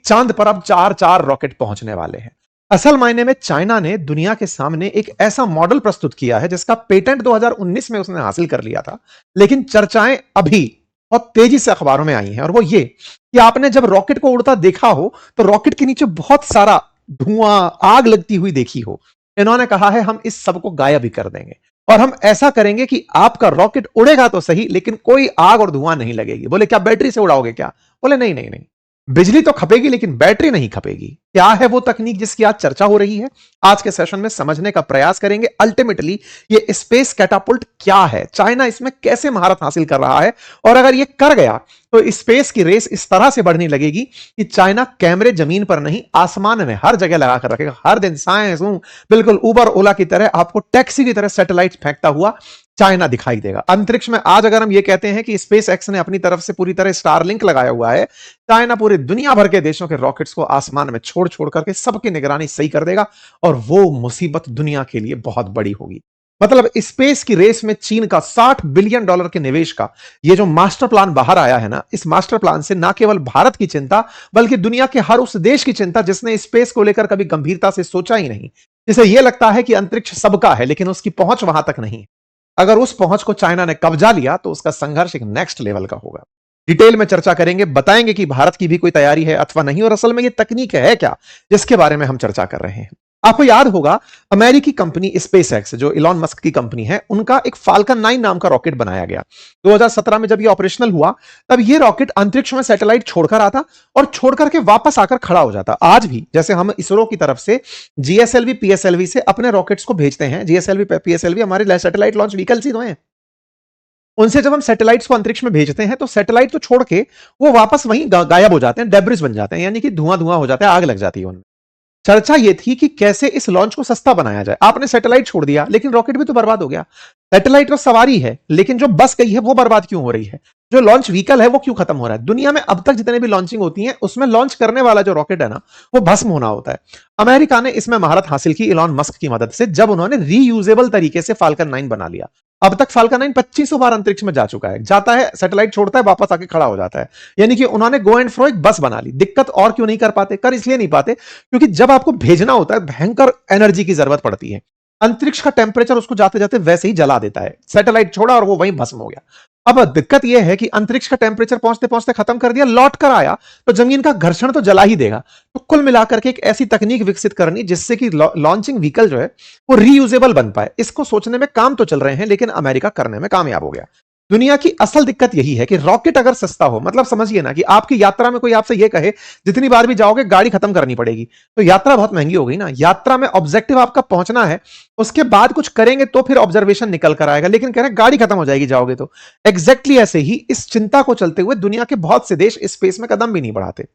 चांद पर अब 4-4 रॉकेट पहुंचने वाले हैं। असल मायने में चाइना ने दुनिया के सामने एक ऐसा मॉडल प्रस्तुत किया है जिसका पेटेंट 2019 में उसने हासिल कर लिया था, लेकिन चर्चाएं अभी बहुत तेजी से अखबारों में आई हैं, और वो ये कि आपने जब रॉकेट को उड़ता देखा हो तो रॉकेट के नीचे बहुत सारा धुआं, आग लगती हुई देखी हो। इन्होंने कहा है हम इस सब को गायब ही कर देंगे, और हम ऐसा करेंगे कि आपका रॉकेट उड़ेगा तो सही लेकिन कोई आग और धुआं नहीं लगेगी। बोले क्या बैटरी से उड़ाओगे क्या? बोले नहीं नहीं नहीं, बिजली तो खपेगी लेकिन बैटरी नहीं खपेगी। क्या है वो तकनीक जिसकी आज चर्चा हो रही है? आज के सेशन में समझने का प्रयास करेंगे। अल्टीमेटली ये स्पेस कैटापुल्ट क्या है, चाइना इसमें कैसे महारत हासिल कर रहा है, और अगर ये कर गया तो स्पेस की रेस इस तरह से बढ़ने लगेगी कि चाइना कैमरे जमीन पर नहीं आसमान में हर जगह लगा कर रखेगा। हर दिन साइंस बिल्कुल उबर ओला की तरह आपको टैक्सी की तरह सैटेलाइट फेंकता हुआ चाइना दिखाई देगा। अंतरिक्ष में आज अगर हम ये कहते हैं कि स्पेस एक्स ने अपनी तरफ से पूरी तरह स्टारलिंक लगाया हुआ है, चाइना पूरी दुनिया भर के देशों के रॉकेट्स को आसमान में छोड़ छोड़ करके सबकी निगरानी सही कर देगा, और वो मुसीबत दुनिया के लिए बहुत बड़ी होगी। मतलब स्पेस की रेस में चीन का $60 बिलियन के निवेश का ये जो मास्टर प्लान बाहर आया है ना, इस मास्टर प्लान से ना केवल भारत की चिंता बल्कि दुनिया के हर उस देश की चिंता जिसने स्पेस को लेकर कभी गंभीरता से सोचा ही नहीं, जिसे यह लगता है कि अंतरिक्ष सबका है लेकिन उसकी पहुंच वहां तक नहीं। अगर उस पहुंच को चाइना ने कब्जा लिया तो उसका संघर्ष एक नेक्स्ट लेवल का होगा। डिटेल में चर्चा करेंगे, बताएंगे कि भारत की भी कोई तैयारी है अथवा नहीं, और असल में ये तकनीक है क्या जिसके बारे में हम चर्चा कर रहे हैं। आपको याद होगा अमेरिकी कंपनी स्पेस एक्स जो इलॉन मस्क की कंपनी है, उनका एक फाल्कन 9 नाम का रॉकेट बनाया गया। 2017 में जब ये ऑपरेशनल हुआ तब ये रॉकेट अंतरिक्ष में सैटेलाइट छोड़कर आता और छोड़ करके वापस आकर खड़ा हो जाता। आज भी जैसे हम इसरो की तरफ से जीएसएलवी पीएसएलवी से अपने रॉकेट्स को भेजते हैं, जीएसएलवी पीएसएलवी हमारे सैटेलाइट लॉन्च व्हीकल्स ही तो हैं, उनसे जब हम सैटेलाइट्स को अंतरिक्ष में भेजते हैं तो सैटेलाइट तो छोड़ के वो वापस वहीं गायब हो जाते हैं, डेब्रिस बन जाते हैं, यानी कि धुआं धुआं हो जाता है, आग लग जाती है उनमें। चर्चा यह थी कि कैसे इस लॉन्च को सस्ता बनाया जाए। आपने सैटेलाइट छोड़ दिया लेकिन रॉकेट भी तो बर्बाद हो गया। सैटेलाइट तो सवारी है लेकिन जो बस गई है वो बर्बाद क्यों हो रही है? जो लॉन्च व्हीकल है वो क्यों खत्म हो रहा है? दुनिया में अब तक जितने भी लॉन्चिंग होती है उसमें लॉन्च करने वाला जो रॉकेट है ना, वो भस्म होना होता है। अमेरिका ने इसमें महारत हासिल की इलॉन मस्क की मदद से, जब उन्होंने रीयूजेबल तरीके से फाल्कन 9 बना लिया। अब तक फाल्कन 9 2500 बार अंतरिक्ष में जा चुका है, जाता है सैटेलाइट छोड़ता है वापस आके खड़ा हो जाता है, यानी कि उन्होंने गो एंड फ्रो एक बस बना ली। दिक्कत और क्यों नहीं कर पाते? कर इसलिए नहीं पाते क्योंकि जब आपको भेजना होता है भयंकर एनर्जी की जरूरत पड़ती है। अंतरिक्ष का टेम्परेचर उसको जाते जाते वैसे ही जला देता है। सैटेलाइट छोड़ा और वो वहीं भस्म हो गया। अब दिक्कत यह है कि अंतरिक्ष का टेम्परेचर पहुंचते पहुंचते खत्म कर दिया, लौट कर आया तो जमीन का घर्षण तो जला ही देगा। तो कुल मिलाकर के एक ऐसी तकनीक विकसित करनी जिससे कि लॉन्चिंग व्हीकल जो है वो रीयूजेबल बन पाए, इसको सोचने में काम तो चल रहे हैं लेकिन अमेरिका करने में कामयाब हो गया। दुनिया की असल दिक्कत यही है कि रॉकेट अगर सस्ता हो, मतलब समझिए ना कि आपकी यात्रा में कोई आपसे यह कहे जितनी बार भी जाओगे गाड़ी खत्म करनी पड़ेगी, तो यात्रा बहुत महंगी हो गई ना। यात्रा में ऑब्जेक्टिव आपका पहुंचना है, उसके बाद कुछ करेंगे तो फिर ऑब्जर्वेशन निकल कर आएगा, लेकिन कह रहे हैं गाड़ी खत्म हो जाएगी जाओगे तो। एग्जैक्टली ऐसे ही इस चिंता को चलते हुए दुनिया के बहुत से देश स्पेस में कदम भी नहीं बढ़ाते।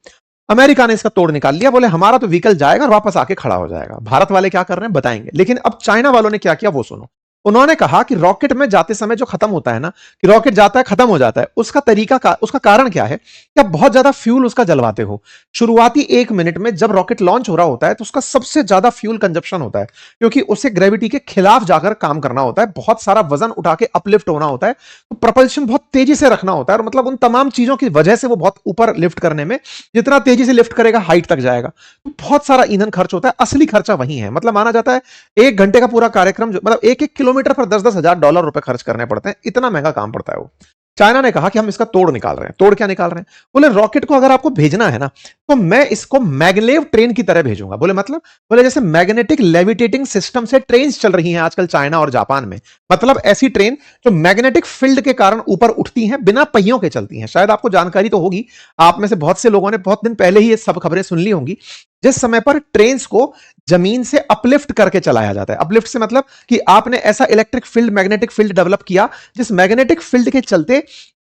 अमेरिका ने इसका तोड़ निकाल लिया, बोले हमारा तो व्हीकल जाएगा और वापस आके खड़ा हो जाएगा। भारत वाले क्या कर रहे हैं बताएंगे, लेकिन अब चाइना वालों ने क्या किया वो सुनो। उन्होंने कहा कि रॉकेट में जाते समय जो खत्म होता है ना, कि रॉकेट जाता है खत्म हो जाता है, उसका तरीका का उसका कारण क्या है कि आप बहुत ज्यादा फ्यूल उसका जलवाते हो। शुरुआती 1 मिनट में जब रॉकेट लॉन्च हो रहा होता है तो उसका सबसे ज्यादा फ्यूल कंजप्शन होता है, क्योंकि उसे ग्रेविटी के खिलाफ जाकर काम करना होता है, बहुत सारा वजन उठा के अपलिफ्ट होना होता है, तो प्रपल्शन बहुत तेजी से रखना होता है, और मतलब उन तमाम चीजों की वजह से वो बहुत ऊपर लिफ्ट करने में, जितना तेजी से लिफ्ट करेगा हाइट तक जाएगा, तो बहुत सारा ईंधन खर्च होता है। असली खर्चा वही है, मतलब माना जाता है 1 घंटे का पूरा कार्यक्रम, मतलब 1-1 किलोमीटर पर 10-10 हजार डॉलर रुपए खर्च करने पड़ते हैं, इतना महंगा काम पड़ता है वो। चाइना ने कहा कि हम इसका तोड़ निकाल रहे हैं। तोड़ क्या निकाल रहे हैं? बोले रॉकेट को अगर आपको भेजना है ना तो मैं इसको मैग्लेव ट्रेन की तरह भेजूंगा। बोले मतलब? बोले जैसे मैग्नेटिक लेविटेटिंग सिस्टम से ट्रेन चल रही हैं आजकल चाइना और जापान में, मतलब ऐसी ट्रेन जो मैग्नेटिक फील्ड के कारण ऊपर उठती हैं, बिना पहियों के चलती हैं। शायद आपको जानकारी तो होगी, आप में से बहुत से लोगों ने बहुत दिन पहले ही ये सब खबरें सुन ली होंगी, जिस समय पर ट्रेन्स को जमीन से अपलिफ्ट करके चलाया जाता है। अपलिफ्ट से मतलब कि आपने ऐसा electric field, magnetic field develop किया जिस मैग्नेटिक फील्ड के चलते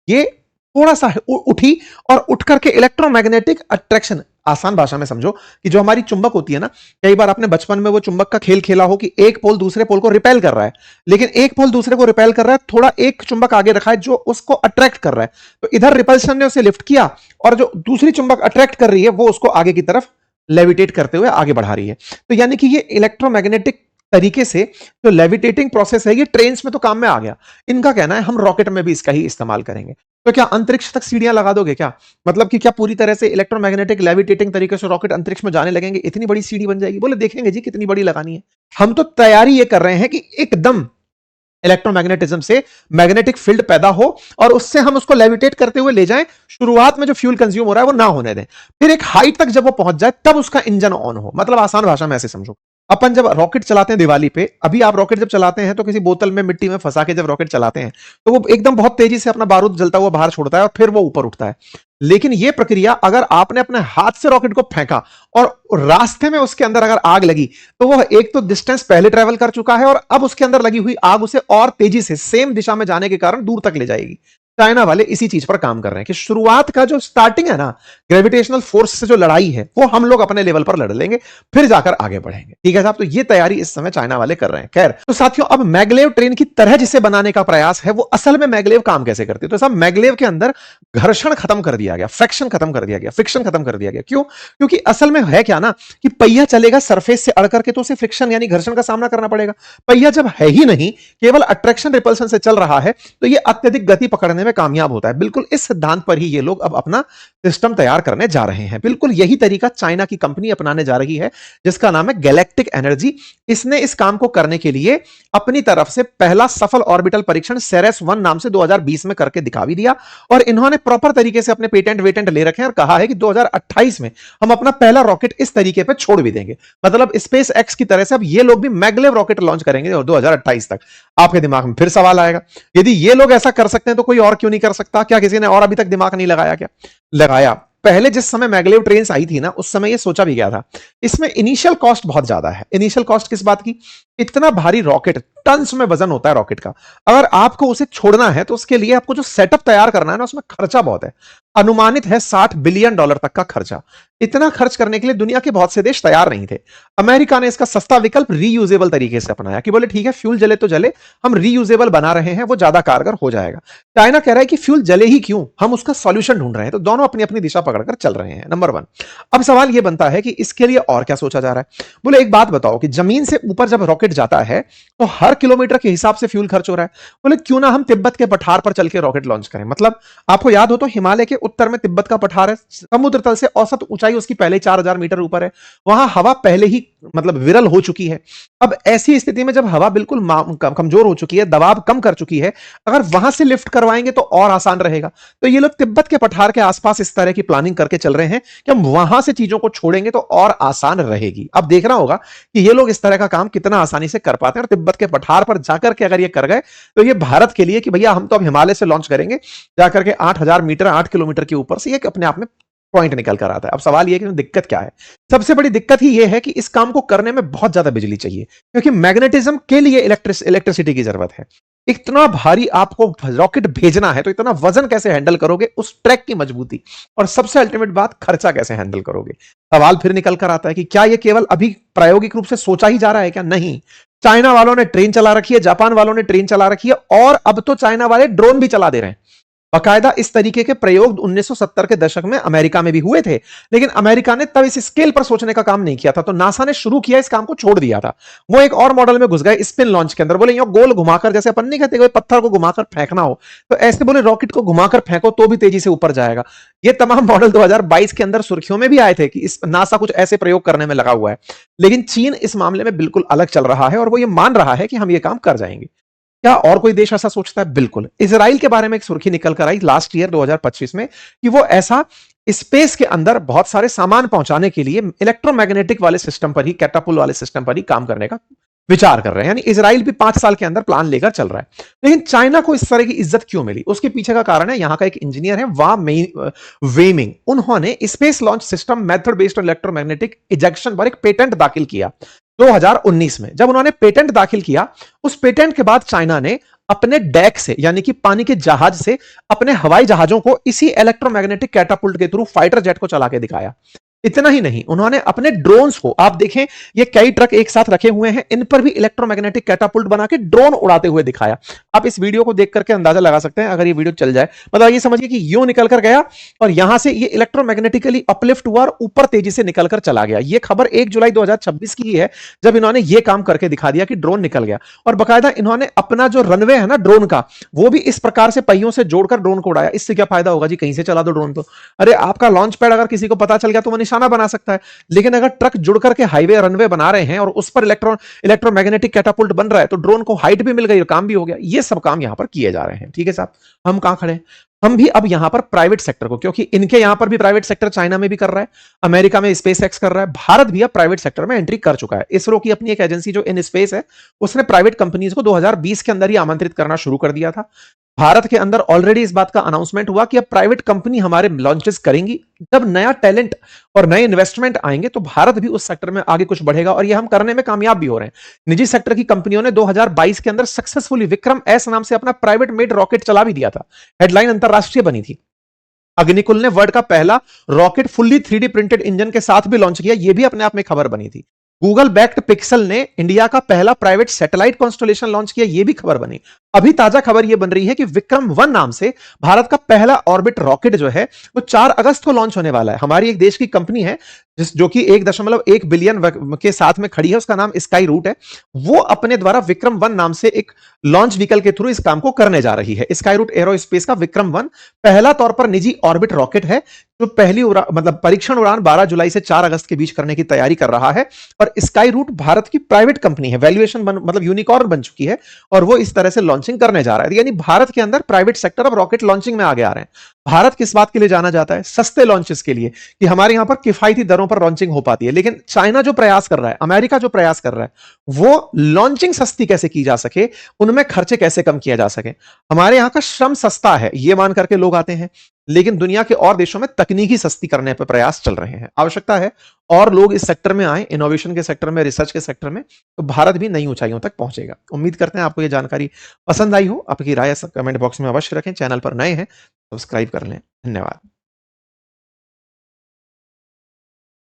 ये थोड़ा सा उठी और उठ करके इलेक्ट्रोमैग्नेटिक अट्रैक्शन, आसान भाषा में समझो कि जो हमारी चुंबक होती है ना, कई बार आपने बचपन में वो चुंबक का खेल खेला हो कि एक पोल दूसरे पोल को रिपेल कर रहा है, लेकिन एक पोल दूसरे को रिपेल कर रहा है, थोड़ा एक चुंबक आगे रखा है जो उसको अट्रैक्ट कर रहा है, तो इधर रिपल्शन ने उसे लिफ्ट किया और जो दूसरी चुंबक अट्रैक्ट कर रही है वो उसको आगे की तरफ लेविटेट करते हुए आगे बढ़ा रही है। तो यानी कि ये इलेक्ट्रोमैग्नेटिक तरीके से जो लेविटेटिंग प्रोसेस है ये ट्रेन्स में तो काम में आ गया। इनका कहना है हम रॉकेट में भी इसका ही इस्तेमाल करेंगे। तो क्या अंतरिक्ष तक सीढ़ियां लगा दोगे क्या? मतलब कि क्या पूरी तरह से इलेक्ट्रोमैग्नेटिक लेविटेटिंग तरीके से रॉकेट अंतरिक्ष में जाने लगेंगे, इतनी बड़ी सीढ़ी बन जाएगी? बोले देखेंगे जी कितनी बड़ी लगानी है। हम तो तैयारी ये कर रहे हैं कि एकदम इलेक्ट्रोमैग्नेटिज्म से मैग्नेटिक फील्ड पैदा हो और उससे हम उसको लेविटेट करते हुए ले जाएं। शुरुआत में जो फ्यूल कंज्यूम हो रहा है वो ना होने दें, फिर एक हाइट तक जब वो पहुंच जाए तब उसका इंजन ऑन हो। मतलब आसान भाषा में ऐसे समझो, अपन जब रॉकेट चलाते हैं दिवाली पे, अभी आप रॉकेट जब चलाते हैं तो किसी बोतल में मिट्टी में फंसा के जब रॉकेट चलाते हैं तो वो एकदम बहुत तेजी से अपना बारूद जलता हुआ बाहर छोड़ता है और फिर वो ऊपर उठता है। लेकिन ये प्रक्रिया अगर आपने अपने हाथ से रॉकेट को फेंका और रास्ते में उसके अंदर अगर आग लगी तो वह एक तो डिस्टेंस पहले ट्रेवल कर चुका है और अब उसके अंदर लगी हुई आग उसे और तेजी से सेम दिशा में जाने के कारण दूर तक ले जाएगी। चाइना वाले इसी चीज पर काम कर रहे हैं कि शुरुआत का जो स्टार्टिंग है ना, ग्रेविटेशनल फोर्स से जो लड़ाई है वो हम लोग अपने लेवल पर लड़ लेंगे, फिर जाकर आगे बढ़ेंगे। ठीक है साहब, तो ये तैयारी इस समय चाइना वाले कर रहे हैं। खैर, तो साथियों अब मैगलेव ट्रेन की तरह जिसे बनाने का प्रयास है वो असल में मैगलेव काम कैसे करती है? तो साहब मैगलेव के अंदर घर्षण खत्म कर दिया गया, फ्रिक्शन खत्म कर दिया गया, फ्रिक्शन खत्म कर दिया गया। क्यों? क्योंकि असल में है क्या ना कि पहिया चलेगा सरफेस से अड़ करके तो उसे फ्रिक्शन यानी घर्षण का सामना करना पड़ेगा। पहिया जब है ही नहीं, केवल अट्रैक्शन रिपल्शन से चल रहा है तो ये अत्यधिक गति पकड़ने में कामयाब होता है। बिल्कुल इस सिद्धांत पर ही ये लोग अब अपना सिस्टम तैयार करने जा रहे हैं। बिल्कुल यही तरीका चाइना की कंपनी अपनाने जा रही है जिसका नाम है गैलेक्टिक एनर्जी। इसने इस काम को करने के लिए अपनी तरफ से पहला सफल ऑर्बिटल परीक्षण सेरेस 1 नाम से 2020 में करके दिखा भी दिया और इन्होंने प्रॉपर तरीके से अपने पेटेंट वेटेंट ले रखे हैं और कहा है कि 2028 में हम अपना पहला रॉकेट इस तरीके पे छोड़ भी देंगे। मतलब स्पेस एक्स की तरह से अब ये लोग भी मैगलेव रॉकेट लॉन्च करेंगे और 2028 तक। आपके दिमाग में फिर सवाल आएगा, यदि ये लोग ऐसा कर सकते हैं तो कोई और क्यों नहीं कर सकता? क्या किसी ने और अभी तक दिमाग नहीं लगाया? क्या लगाया? पहले जिस समय मैगलेव ट्रेन्स आई थी ना उस समय ये सोचा भी गया था, इसमें इनिशियल कॉस्ट बहुत ज्यादा है। इनिशियल कॉस्ट किस बात की? इतना भारी रॉकेट, टन्स में वजन होता है रॉकेट का, अगर आपको उसे छोड़ना है तो उसके लिए आपको जो सेटअप तैयार करना है ना उसमें खर्चा बहुत है। अनुमानित है $60 बिलियन तक का खर्चा। इतना खर्च करने के लिए दुनिया के बहुत से देश तैयार नहीं थे। अमेरिका ने इसका सस्ता विकल्प रीयूजेबल तरीके से अपनाया कि बोले ठीक है फ्यूल जले तो जले, हम रीयूजेबल बना रहे हैं, वो ज्यादा कारगर हो जाएगा। चाइना कह रहा है कि फ्यूल जले ही क्यों, हम उसका सॉल्यूशन ढूंढ रहे हैं। तो दोनों अपनी अपनी दिशा पकड़कर चल रहे हैं, नंबर 1। अब सवाल यह बनता है कि इसके लिए और क्या सोचा जा रहा है? बोले एक बात बताओ कि जमीन से ऊपर जब रॉकेट जाता है तो हर किलोमीटर के हिसाब से फ्यूल खर्च हो रहा है। बोले क्यों ना हम तिब्बत के पठार पर चल के रॉकेट लॉन्च करें। मतलब आपको याद हो तो हिमालय के उत्तर में तिब्बत का पठार है, समुद्र तल से औसत ऊंचाई उसकी पहले 4000 मीटर ऊपर है, वहां हवा पहले ही मतलब विरल हो चुकी है। अब ऐसी स्थिति में जब हवा बिल्कुल कमजोर हो चुकी है, दबाव कम कर चुकी है, अगर वहां से लिफ्ट करवाएंगे तो और आसान रहेगा। तो ये लोग तिब्बत के पठार के आसपास इस तरह की प्लानिंग करके चल रहे हैं कि हम वहां से चीजों को छोड़ेंगे तो और आसान रहेगी। अब देखना होगा कि ये लोग इस तरह का काम कितना आसानी से कर पाते हैं और तिब्बत के पठार पर जाकर के अगर ये कर गए तो ये भारत के लिए कि भैया हम तो अब हिमालय से लॉन्च करेंगे, जाकर के 8000 मीटर 8 किलोमीटर के ऊपर से, ये अपने आप में पॉइंट निकल कर आता है। अब सवाल ये कि दिक्कत क्या है? सबसे बड़ी दिक्कत ही ये है कि इस काम को करने में बहुत ज्यादा बिजली चाहिए, क्योंकि मैग्नेटिज्म के लिए इलेक्ट्रिसिटी की जरूरत है। इतना भारी आपको रॉकेट भेजना है तो इतना वजन कैसे हैंडल करोगे, उस ट्रैक की मजबूती, और सबसे अल्टीमेट बात खर्चा कैसे हैंडल करोगे। सवाल फिर निकल कर आता है कि क्या यह केवल अभी प्रायोगिक रूप से सोचा ही जा रहा है क्या? नहीं, चाइना वालों ने ट्रेन चला रखी है, जापान वालों ने ट्रेन चला रखी है और अब तो चाइना वाले ड्रोन भी चला दे रहे हैं। बाकायदा इस तरीके के प्रयोग 1970 के दशक में अमेरिका में भी हुए थे, लेकिन अमेरिका ने तब इस स्केल पर सोचने का काम नहीं किया था, तो नासा ने शुरू किया, इस काम को छोड़ दिया था। वो एक और मॉडल में घुस गए, स्पिन लॉन्च के अंदर। बोले यो गोल घुमाकर, जैसे अपन नहीं कहते कोई पत्थर को घुमाकर फेंकना हो, तो ऐसे बोले रॉकेट को घुमाकर फेंको तो भी तेजी से ऊपर जाएगा। ये तमाम मॉडल 2022 के अंदर सुर्खियों में भी आए थे कि इस नासा कुछ ऐसे प्रयोग करने में लगा हुआ है। लेकिन चीन इस मामले में बिल्कुल अलग चल रहा है और वो ये मान रहा है कि हम ये काम कर जाएंगे। क्या और कोई देश ऐसा सोचता है? बिल्कुल। इजराइल के बारे में एक सुर्खी निकल कर आई लास्ट ईयर 2025 में कि वो ऐसा स्पेस के अंदर बहुत सारे सामान पहुंचाने के लिए इलेक्ट्रोमैग्नेटिक वाले सिस्टम पर ही, कैटापुल वाले सिस्टम पर ही काम करने का विचार कर रहे हैं। यानी इजराइल भी 5 साल के अंदर प्लान लेकर चल रहा है। लेकिन चाइना को इस तरह की इज्जत क्यों मिली? उसके पीछे का कारण है, यहां का एक इंजीनियर है वेमिंग, उन्होंने space launch system method based electromagnetic ejection पर एक पेटेंट दाखिल किया 2019 में। जब उन्होंने पेटेंट दाखिल किया, उस पेटेंट के बाद चाइना ने अपने डेक से, यानी कि पानी के जहाज से, अपने हवाई जहाजों को इसी इलेक्ट्रोमैग्नेटिक कैटापुल्ट के थ्रू फाइटर जेट को चला के दिखाया। इतना ही नहीं, उन्होंने अपने ड्रोन्स को, आप देखें ये कई ट्रक एक साथ रखे हुए हैं, इन पर भी इलेक्ट्रोमैग्नेटिक कैटापुल्ट बना के ड्रोन उड़ाते हुए दिखाया। आप इस वीडियो को देख करके अंदाजा लगा सकते हैं, अगर ये वीडियो चल जाए, मतलब ये समझिए कि यूं निकल कर गया और यहां से ये इलेक्ट्रोमैग्नेटिकली अपलिफ्ट हुआ और ऊपर तेजी से निकल कर चला गया। ये खबर 1 जुलाई 2026 की है, जब इन्होंने ये काम करके दिखा दिया कि ड्रोन निकल गया। और बकायदा इन्होंने अपना जो रनवे है ना ड्रोन का, वो भी इस प्रकार से पहियों से जोड़कर ड्रोन को उड़ाया। इससे क्या फायदा होगा जी, कहीं से चला दो ड्रोन तो। अरे आपका लॉन्च पैड अगर किसी को पता चल गया तो वो निशाना बना सकता है, लेकिन अगर ट्रक जुड़ करके हाईवे रनवे बना रहे हैं और उस पर इलेक्ट्रोमैग्नेटिक कैटापुल्ट बन रहा है, तो ड्रोन को हाइट भी मिल गई और काम भी हो गया। ये सब काम यहां पर किए जा रहे हैं। ठीक है साहब, हम कहां खड़े हैं? हम भी अब यहां पर प्राइवेट सेक्टर को, क्योंकि इनके यहां पर भी प्राइवेट सेक्टर चाइना में भी कर रहा है, अमेरिका में स्पेस एक्स कर रहा है, भारत भी अब प्राइवेट सेक्टर में एंट्री कर चुका है। इसरो की अपनी एक एजेंसी जो इन स्पेस है, उसने प्राइवेट कंपनीज को 2020 के अंदर ही आमंत्रित करना शुरू कर दिया था। भारत के अंदर ऑलरेडी इस बात का अनाउंसमेंट हुआ कि अब प्राइवेट कंपनी हमारे लॉन्चेस करेंगी। जब नया टैलेंट और नए इन्वेस्टमेंट आएंगे तो भारत भी उस सेक्टर में आगे कुछ बढ़ेगा, और ये हम करने में कामयाब भी हो रहे हैं। निजी सेक्टर की कंपनियों ने 2022 के अंदर सक्सेसफुली विक्रम एस नाम से अपना प्राइवेट मेड रॉकेट चला भी दिया था। हेडलाइन अंतरराष्ट्रीय बनी थी। अग्निकुल ने वर्ल्ड का पहला rocket fully 3D printed engine के साथ भी लॉन्च किया, यह भी अपने आप में खबर बनी थी। गूगल बैक्ड पिक्सल ने इंडिया का पहला प्राइवेट सैटेलाइट कॉन्स्टलेशन लॉन्च किया, यह भी खबर बनी। अभी ताजा खबर यह बन रही है कि विक्रम 1 नाम से भारत का पहला ऑर्बिट रॉकेट जो है वो 4 अगस्त को लॉन्च होने वाला है। हमारी एक देश की कंपनी है जो कि 1.1 बिलियन के साथ में खड़ी है, उसका नाम स्काई रूट है। वो अपने द्वारा विक्रम 1 नाम से एक लॉन्च व्हीकल के थ्रू इस काम को करने जा रही है। स्काई रूट एरोस्पेस का विक्रम 1 पहला तौर पर निजी ऑर्बिट रॉकेट है, जो पहली मतलब परीक्षण उड़ान 12 जुलाई से 4 अगस्त के बीच करने की तैयारी कर रहा है। और स्काई रूट भारत की प्राइवेट कंपनी है, वैल्यूएशन मतलब यूनिकॉर्न बन चुकी है, और वो इस तरह से लॉन्चिंग करने जा रहा है। यानी भारत के अंदर प्राइवेट सेक्टर अब रॉकेट लॉन्चिंग में आगे आ रहे हैं। भारत किस बात के लिए जाना जाता है? सस्ते लॉन्चेस के लिए, कि हमारे यहां पर किफायती दरों पर लॉन्चिंग हो पाती है। लेकिन चाइना जो प्रयास कर रहा है, अमेरिका जो प्रयास कर रहा है, वो लॉन्चिंग सस्ती कैसे की जा सके, उनमें खर्चे कैसे कम किया जा सके। हमारे यहां का श्रम सस्ता है, ये मान करके लोग आते हैं, लेकिन दुनिया के और देशों में तकनीकी सस्ती करने पर प्रयास चल रहे हैं। आवश्यकता है और लोग इस सेक्टर में आए, इनोवेशन के सेक्टर में, रिसर्च के सेक्टर में, तो भारत भी नई ऊंचाइयों तक पहुंचेगा। उम्मीद करते हैं आपको यह जानकारी पसंद आई हो। आपकी राय कमेंट बॉक्स में अवश्य रखें। चैनल पर नए हैं सब्सक्राइब कर लें। धन्यवाद।